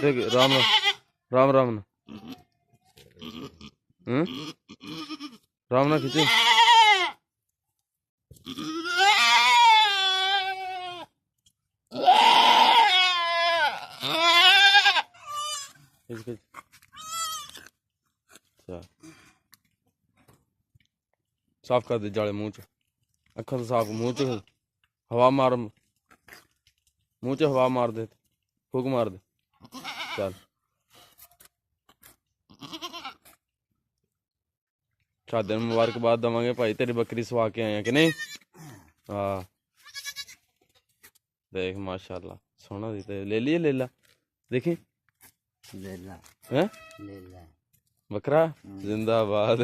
देख राम राम राम ना राम ना खींचे साफ कर दे जाले मुंह च अखा तो साफ मुंह च हवा मार मुंह च हवा मार दे फूक मार दे चल शादी मुबारकबाद देवांगे भाई तेरी बकरी सवा के आए हैं कि नहीं हाँ देख माशाल्लाह सोना दी ते ले लिए लेला देखी लेला हैं लेला बकरा जिंदाबाद